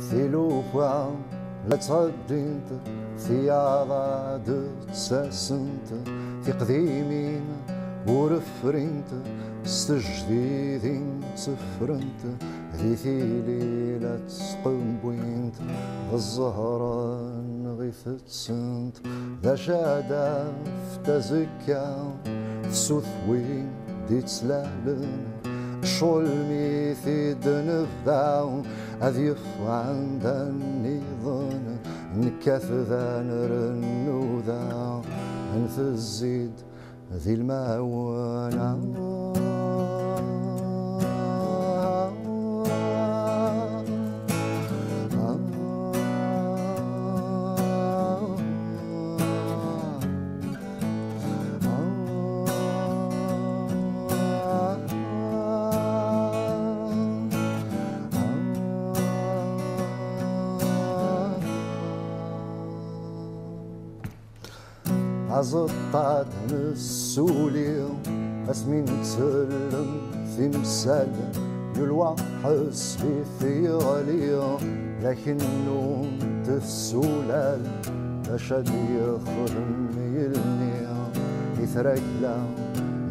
في لوفا لا تصدينت في عضاد تساسنت في قديمين ورفرنت استجديدين سفرنت ذي ثيلي لا تسقمبوينت الزهران غيثت سنت ذا شادا فتزكا سوثوين دي تسلالن شول ميثي دنفداو أذيف عند النظام نكاث ذا نرنو ذا أنث الزيد ذي المعونة عزطات نسولي اسمين تسلم في مسال يلوى حسبي في غليا لكنه تسولال أشد يخدم يلنيا يثرقلا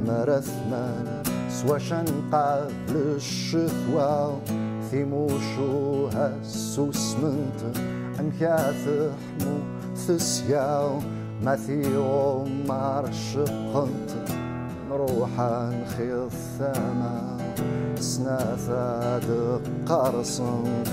مرثمان سوا شنقا للشثوى في موشوها السوسمنت أمكاث حمو ثسياو ما ثيو مرشقنت نروح نخي الثما سناثا دقرصنت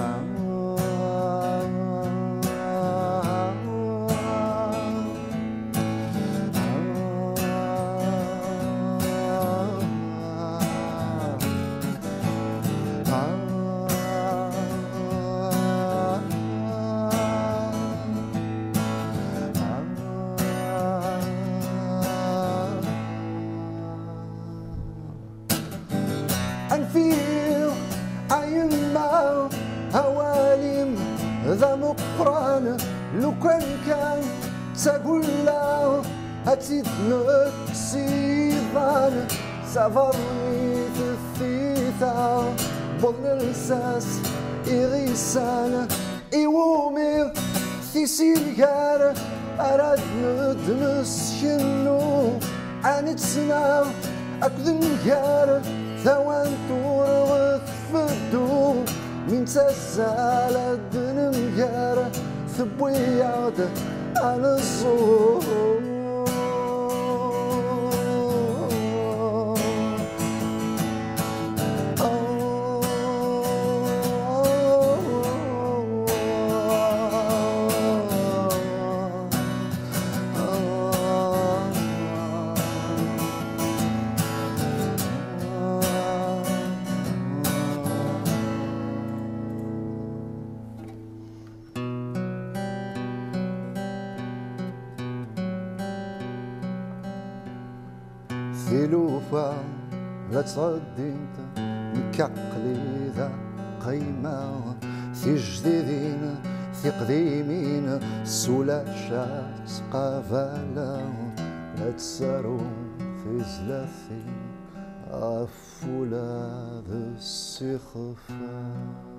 أنفير أيما هواليم ذا مقران لو كان تقول له أتيت نكسيضان سافرني تثيثا بضن الساس إغيسان إيومي ثيسيلغار أراد ندمس شنو عن تسنا أكذن غار ثوان تورغ فدو من تسال الدنمجار ثبوياد على الصور في لوفا لا تصدينت نكعقلي ذا قيمة في جديدين في قديمين سولاشات قافلا لا تسارو في زلافي عفولا ذا السخفة